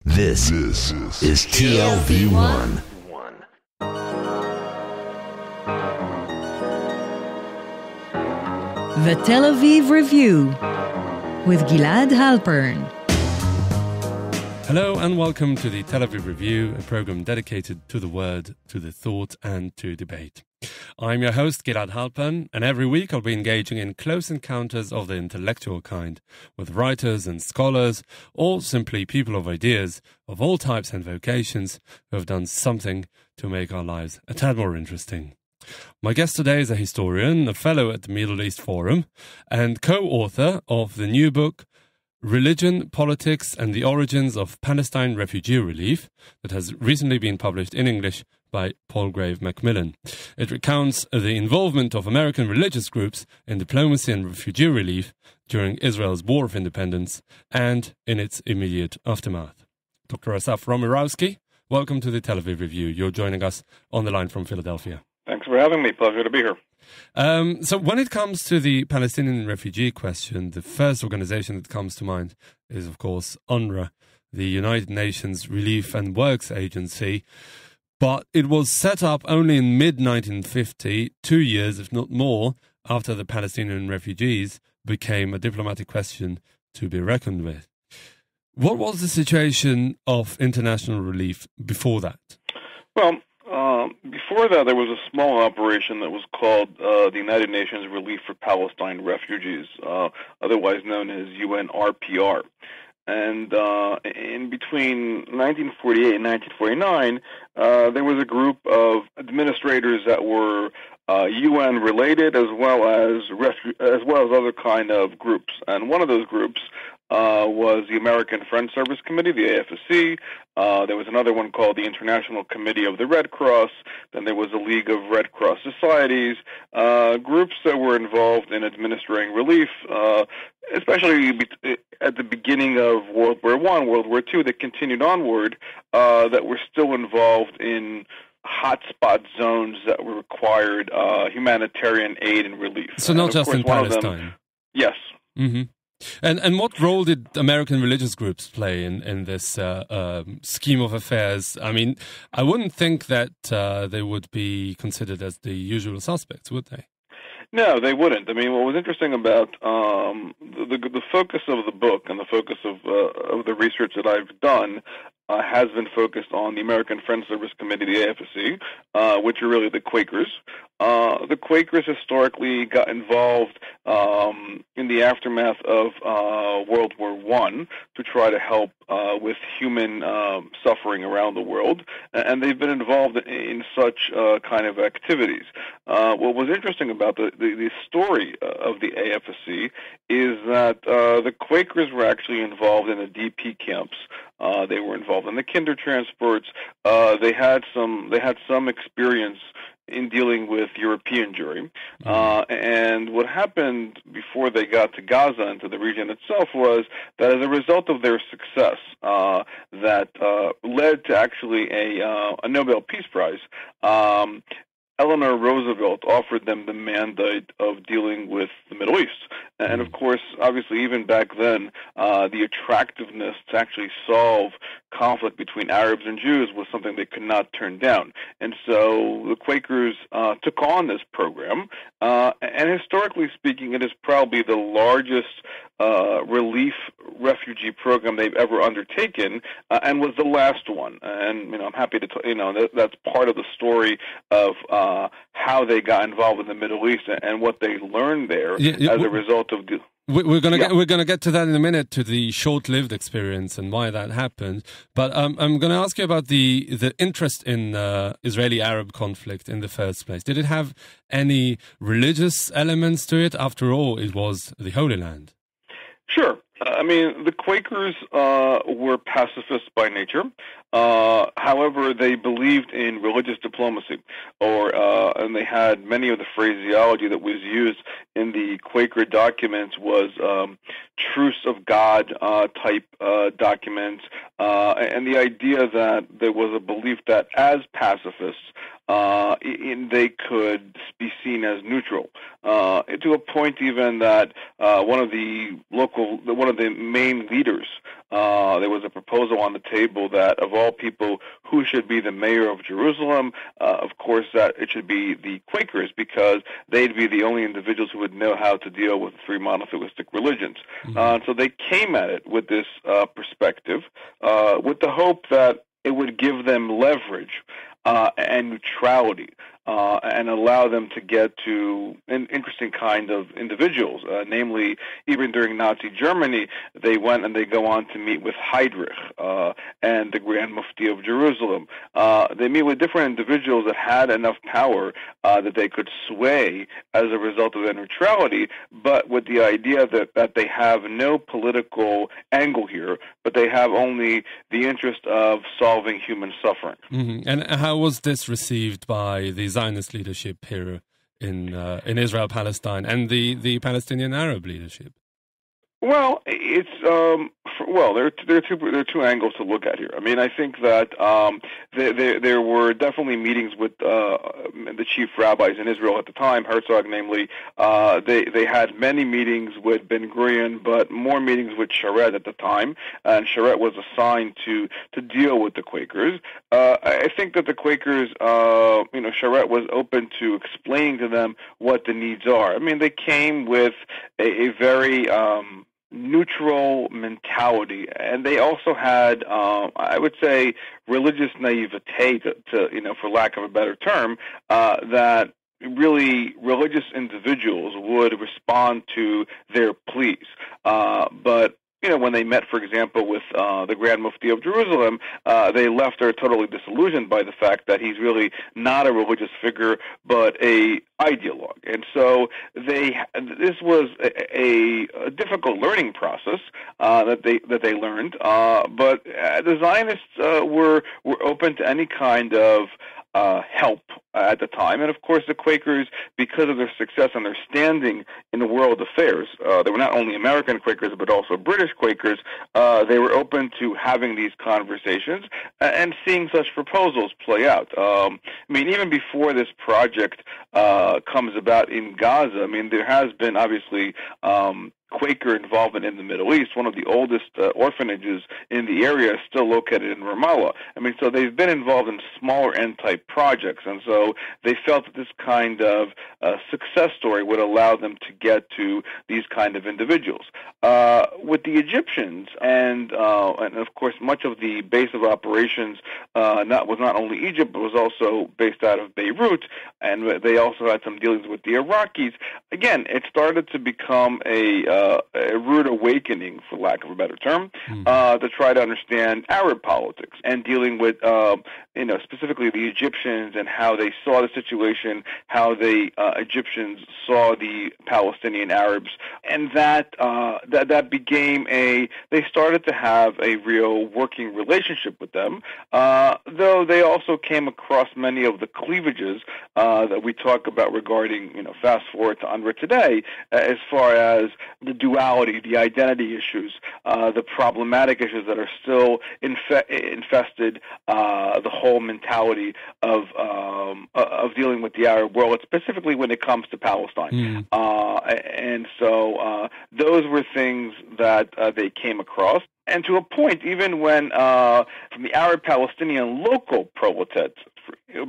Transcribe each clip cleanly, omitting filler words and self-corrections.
This is TLV1. The Tel Aviv Review with Gilad Halpern. Hello and welcome to the Tel Aviv Review, a program dedicated to the word, to the thought and to debate. I'm your host, Gilad Halpern, and every week I'll be engaging in close encounters of the intellectual kind with writers and scholars, or simply people of ideas of all types and vocations who have done something to make our lives a tad more interesting. My guest today is a historian, a fellow at the Middle East Forum, and co-author of the new book, Religion, Politics and the Origins of Palestine Refugee Relief, that has recently been published in English by Palgrave Macmillan. It recounts the involvement of American religious groups in diplomacy and refugee relief during Israel's War of Independence and in its immediate aftermath. Dr. Asaf Romirowsky, welcome to the Tel Aviv Review. You're joining us on the line from Philadelphia. Thanks for having me. Pleasure to be here. So when it comes to the Palestinian refugee question, the first organization that comes to mind is, of course, UNRWA, the United Nations Relief and Works Agency. But it was set up only in mid-1950, 2 years, if not more, after the Palestinian refugees became a diplomatic question to be reckoned with. What was the situation of international relief before that? Well, before that, there was a small operation that was called the United Nations Relief for Palestine Refugees, otherwise known as UNRPR. And in between 1948 and 1949, there was a group of administrators that were UN-related, as well as other kind of groups. And one of those groups was the American Friends Service Committee, the AFSC. There was another one called the International Committee of the Red Cross. Then there was the League of Red Cross Societies, groups that were involved in administering relief, especially at the beginning of World War I, World War II, that continued onward, that were still involved in hotspot zones that were required humanitarian aid and relief. So not just in Palestine? Yes. Mm-hmm. And what role did American religious groups play in this scheme of affairs? I mean, I wouldn't think that they would be considered as the usual suspects, would they? No, they wouldn't. I mean, what was interesting about the focus of the book and the focus of the research that I've done has been focused on the American Friends Service Committee, the AFSC, which are really the Quakers. The Quakers historically got involved in the aftermath of World War I to try to help with human suffering around the world, and they've been involved in such kind of activities. What was interesting about the story of the AFSC is that the Quakers were actually involved in the DP camps. They were involved in the kinder transports. They had some experience in dealing with European Jewry. And what happened before they got to Gaza and to the region itself was that as a result of their success, that led to actually a Nobel Peace Prize, Eleanor Roosevelt offered them the mandate of dealing with the Middle East. And of course, obviously, even back then, the attractiveness to actually solve conflict between Arabs and Jews was something they could not turn down. And so the Quakers took on this program. And historically speaking, it is probably the largest relief refugee program they've ever undertaken, and was the last one. And I'm happy to that's part of the story of how they got involved in the Middle East and what they learned there as a result of. We're gonna get to that in a minute, to the short-lived experience and why that happened. But I'm going to ask you about the interest in Israeli-Arab conflict in the first place. Did it have any religious elements to it? After all, it was the Holy Land. Sure. I mean, the Quakers were pacifists by nature. However, they believed in religious diplomacy, and they had many of the phraseology that was used in the Quaker documents was truce of God type documents, and the idea that there was a belief that as pacifists, they could be seen as neutral, to a point even that one of the main leaders, there was a proposal on the table that of all people, who should be the mayor of Jerusalem? Of course, that it should be the Quakers, because they'd be the only individuals who would know how to deal with three monotheistic religions. So they came at it with this perspective, with the hope that it would give them leverage and neutrality, and allow them to get to an interesting kind of individuals. Namely, even during Nazi Germany, they went and they go on to meet with Heydrich and the Grand Mufti of Jerusalem. They meet with different individuals that had enough power that they could sway as a result of their neutrality, but with the idea that they have no political angle here, but they have only the interest of solving human suffering. Mm-hmm. And how was this received by the Zionist leadership here in Israel, Palestine, and the Palestinian Arab leadership? Well, it's there are two angles to look at here. I mean, I think that there were definitely meetings with the chief rabbis in Israel at the time, Herzog, namely. They had many meetings with Ben Gurion, but more meetings with Sharet at the time, and Sharet was assigned to deal with the Quakers. I think that the Quakers, Sharet was open to explaining to them what the needs are. I mean, they came with a very neutral mentality, and they also had, I would say, religious naivete, to for lack of a better term, that really religious individuals would respond to their pleas. But when they met, for example, with the Grand Mufti of Jerusalem, they left there totally disillusioned by the fact that he's really not a religious figure, but a ideologue. And so this was a difficult learning process that they learned. But the Zionists were open to any kind of help at the time. And of course the Quakers, because of their success and their standing in the world affairs, they were not only American Quakers but also British Quakers, they were open to having these conversations and seeing such proposals play out. I mean, even before this project comes about in Gaza, I mean, there has been obviously Quaker involvement in the Middle East. One of the oldest orphanages in the area is still located in Ramallah. I mean, so they've been involved in smaller end-type projects, and so they felt that this kind of success story would allow them to get to these kind of individuals. With the Egyptians, and of course much of the base of operations was not only Egypt, but was also based out of Beirut, and they also had some dealings with the Iraqis. Again, it started to become a rude awakening, for lack of a better term, to try to understand Arab politics and dealing with, specifically the Egyptians and how they saw the situation, how the Egyptians saw the Palestinian Arabs, and that became they started to have a real working relationship with them, though they also came across many of the cleavages that we talk about regarding, fast forward to UNRWA today, as far as the duality, the identity issues, the problematic issues that are still infested the whole mentality of dealing with the Arab world, specifically when it comes to Palestine. And so those were things that they came across. And to a point, even when from the Arab-Palestinian local proletariat,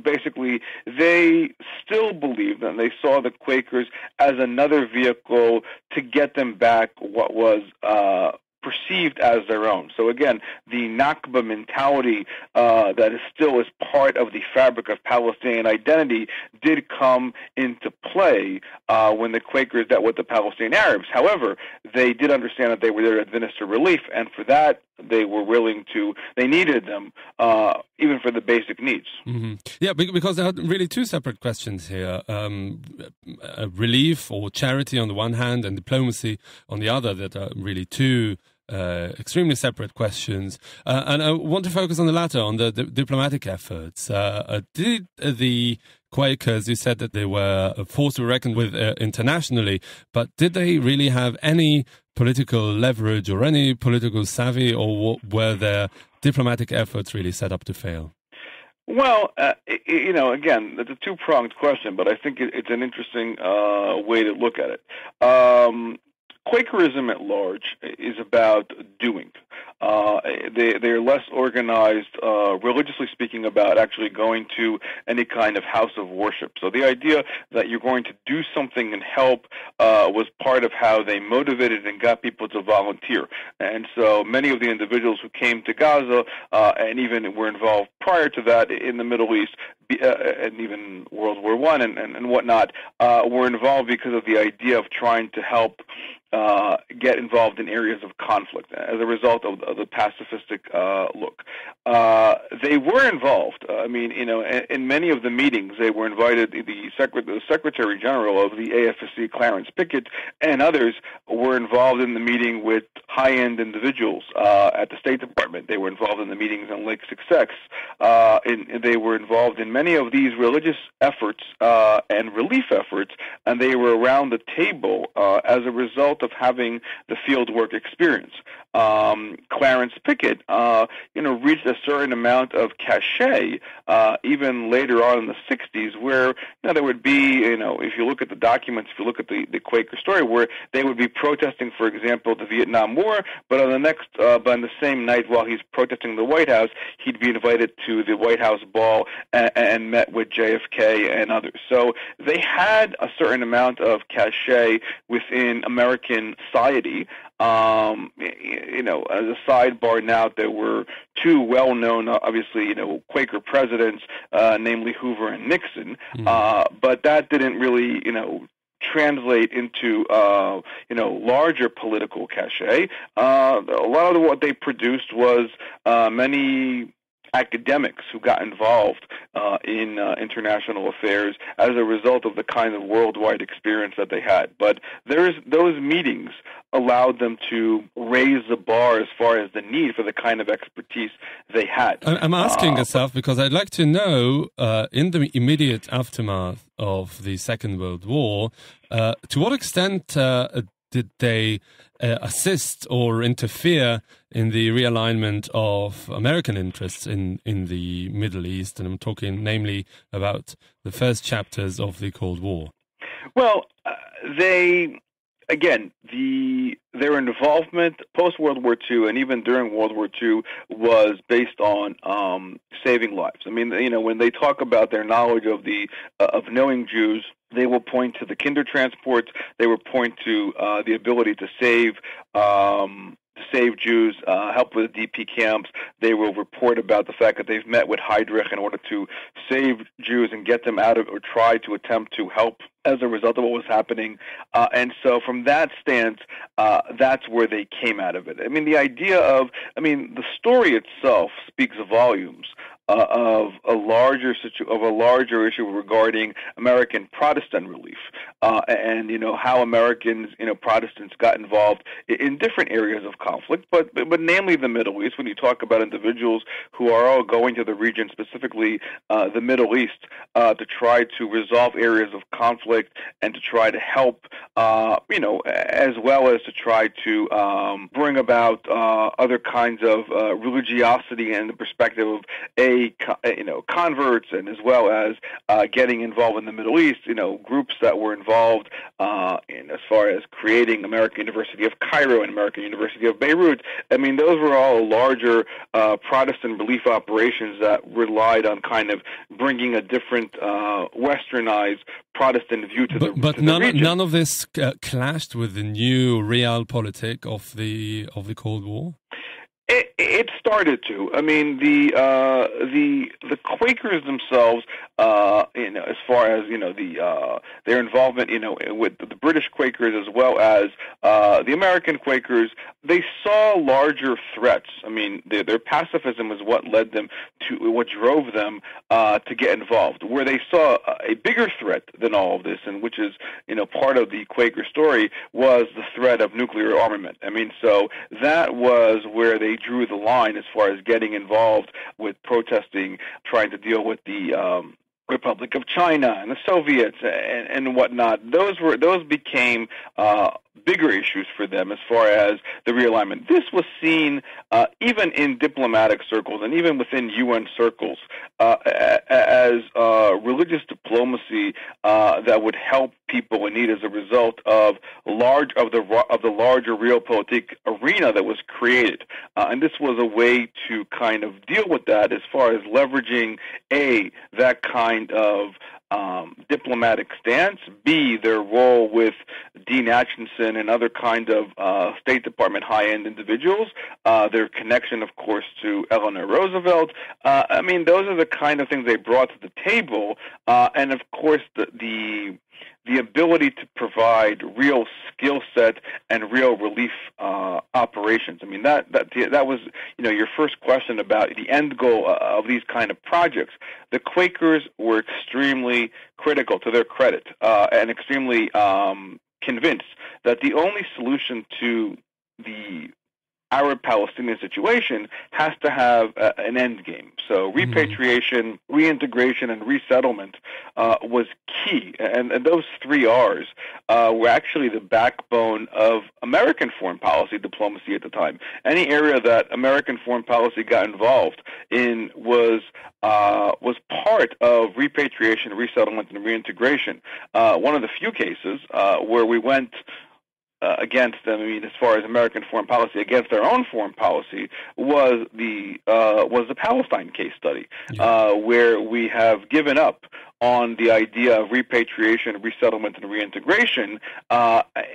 basically, they still believed, and they saw the Quakers as another vehicle to get them back what was perceived as their own. So again, the Nakba mentality that is still as part of the fabric of Palestinian identity did come into play when the Quakers dealt with the Palestinian Arabs. However, they did understand that they were there to administer relief, and for that, they were willing to, they needed them, even for the basic needs. Mm-hmm. Yeah, because there are really two separate questions here. Relief or charity on the one hand and diplomacy on the other, that are really two extremely separate questions. And I want to focus on the latter, on the diplomatic efforts. Did the Quakers, you said that they were a force to reckon with internationally, but did they really have any political leverage or any political savvy, or were their diplomatic efforts really set up to fail? Well, again, it's a two-pronged question, but I think it's an interesting way to look at it. Quakerism at large is about doing. They're less organized, religiously speaking, about actually going to any kind of house of worship. So the idea that you're going to do something and help was part of how they motivated and got people to volunteer. And so many of the individuals who came to Gaza and even were involved prior to that in the Middle East, and even World War I and whatnot, were involved because of the idea of trying to help get involved in areas of conflict as a result of the pacifistic look. They were involved. In many of the meetings, they were invited. The Secretary General of the AFSC, Clarence Pickett, and others were involved in the meeting with high-end individuals at the State Department. They were involved in the meetings on Lake Success. They were involved in many of these religious efforts and relief efforts, and they were around the table as a result of having the fieldwork experience. Clarence Pickett, reached a certain amount of cachet even later on in the 60s, where there would be, if you look at the documents, if you look at the Quaker story, where they would be protesting, for example, the Vietnam War, but on the same night while he's protesting the White House, he'd be invited to the White House ball and met with JFK and others. So they had a certain amount of cachet within American society. As a sidebar now, there were two well-known, obviously, Quaker presidents, namely Hoover and Nixon, but that didn't really, translate into, larger political cachet. A lot of what they produced was many academics who got involved in international affairs as a result of the kind of worldwide experience that they had. But those meetings allowed them to raise the bar as far as the need for the kind of expertise they had. I'm asking Asaf because I'd like to know, in the immediate aftermath of the Second World War, to what extent did they assist or interfere in the realignment of American interests in the Middle East? And I'm talking namely about the first chapters of the Cold War. Well, their involvement post-World War II and even during World War II was based on saving lives. When they talk about their knowledge of knowing Jews, they will point to the kinder transports. They will point to the ability to save Jews, help with DP camps. They will report about the fact that they've met with Heydrich in order to save Jews and get them out of, or try to attempt to help as a result of what was happening. And so from that stance, that's where they came out of it. The idea of, the story itself speaks volumes of a larger issue regarding American Protestant relief, and how Americans, Protestants got involved in different areas of conflict, but namely the Middle East. When you talk about individuals who are all going to the region, specifically the Middle East, to try to resolve areas of conflict and to try to help, as well as to try to bring about other kinds of religiosity and the perspective of converts, and as well as getting involved in the Middle East, groups that were involved in as far as creating American University of Cairo and American University of Beirut. Those were all larger Protestant relief operations that relied on kind of bringing a different westernized Protestant view to the region. None of this clashed with the new realpolitik of the Cold War? It started to. The Quakers themselves, as far as their involvement, with the British Quakers as well as the American Quakers, they saw larger threats. Their pacifism was what drove them to get involved. Where they saw a bigger threat than all of this, and which is part of the Quaker story, was the threat of nuclear armament. So that was where they drew the line as far as getting involved with protesting, trying to deal with the Republic of China and the Soviets and whatnot. Those became bigger issues for them as far as the realignment. This was seen even in diplomatic circles and even within UN circles as religious diplomacy that would help people in need as a result of the larger realpolitik arena that was created. And this was a way to kind of deal with that as far as leveraging that kind of diplomatic stance, B, their role with Dean Acheson and other kind of State Department high-end individuals, their connection, of course, to Eleanor Roosevelt. Those are the kind of things they brought to the table, and of course the ability to provide real skill set and real relief operations. That was your first question about the end goal of these kind of projects. The Quakers were extremely critical, to their credit, and extremely convinced that the only solution to the Arab-Palestinian situation has to have an end game. So repatriation, reintegration, and resettlement was key. And those three R's were actually the backbone of American foreign policy diplomacy at the time. Any area that American foreign policy got involved in was part of repatriation, resettlement, and reintegration. One of the few cases where we went against them, as far as American foreign policy, against their own foreign policy, was the Palestine case study, where we have given up on the idea of repatriation, resettlement, and reintegration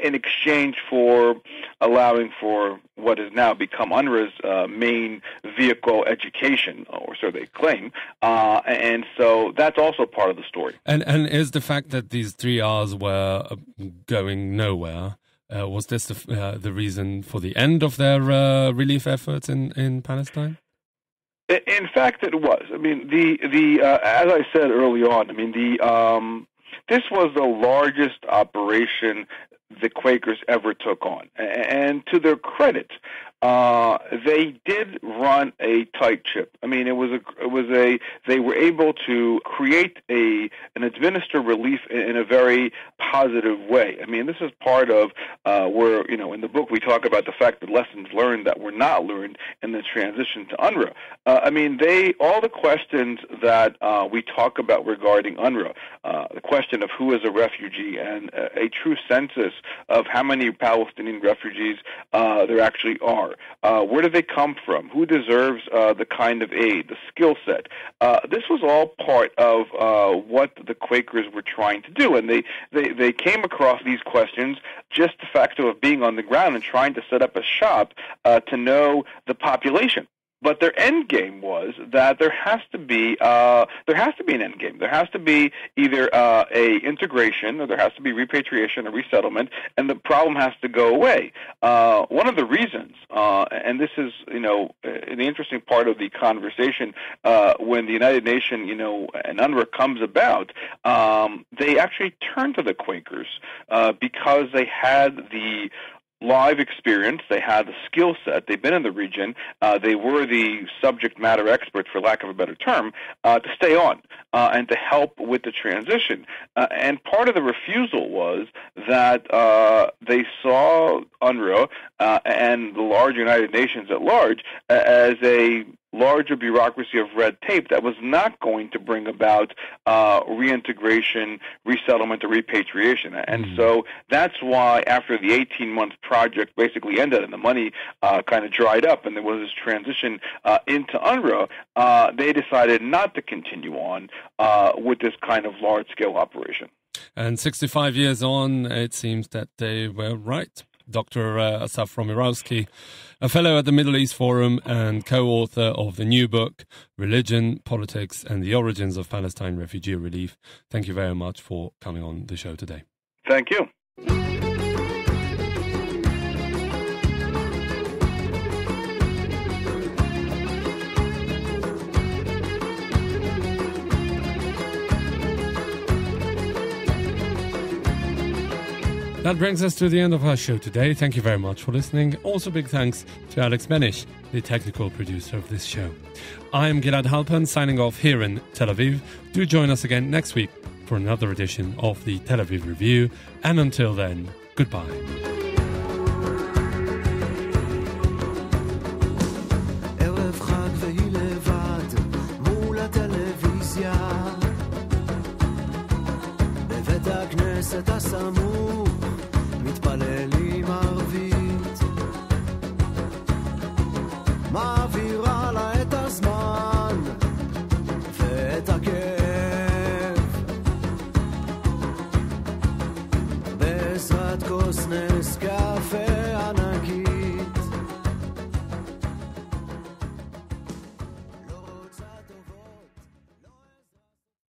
in exchange for allowing for what has now become UNRWA's main vehicle, education, or so they claim. And so that's also part of the story. And is the fact that these three R's were going nowhere, was this the reason for the end of their relief efforts in Palestine? In fact, it was. As I said early on, this was the largest operation the Quakers ever took on, and to their credit, they did run a tight ship. They were able to create and administer relief in a very positive way. This is part of where, in the book we talk about the fact that lessons learned that were not learned in the transition to UNRWA. All the questions that we talk about regarding UNRWA, the question of who is a refugee and a true census of how many Palestinian refugees there actually are. Where do they come from? Who deserves the kind of aid, the skill set? This was all part of what the Quakers were trying to do, and they came across these questions just the fact of being on the ground and trying to set up a shop to know the population. But their end game was that there has to be an end game. There has to be either a integration, or there has to be repatriation or resettlement, and the problem has to go away. One of the reasons, and this is an interesting part of the conversation, when the United Nations and UNRWA comes about, they actually turned to the Quakers because they had the live experience, they had the skill set, they've been in the region, they were the subject matter expert, for lack of a better term, to stay on and to help with the transition. And part of the refusal was that they saw UNRWA and the large United Nations at large as a larger bureaucracy of red tape that was not going to bring about reintegration, resettlement, or repatriation. And so that's why after the 18-month project basically ended and the money kind of dried up and there was this transition into UNRWA, they decided not to continue on with this kind of large-scale operation. And 65 years on, it seems that they were right. Dr. Asaf Romirowsky, a fellow at the Middle East Forum and co-author of the new book, Religion, Politics and the Origins of Palestine Refugee Relief. Thank you very much for coming on the show today. Thank you. That brings us to the end of our show today. Thank you very much for listening. Also big thanks to Alex Benish, the technical producer of this show. I'm Gilad Halpern, signing off here in Tel Aviv. Do join us again next week for another edition of the Tel Aviv Review. And until then, goodbye. הכנסת הסמוך מתפללים ערבית, מעבירה לה את הזמן ואת הכיף בעזרת כוס נס קפה.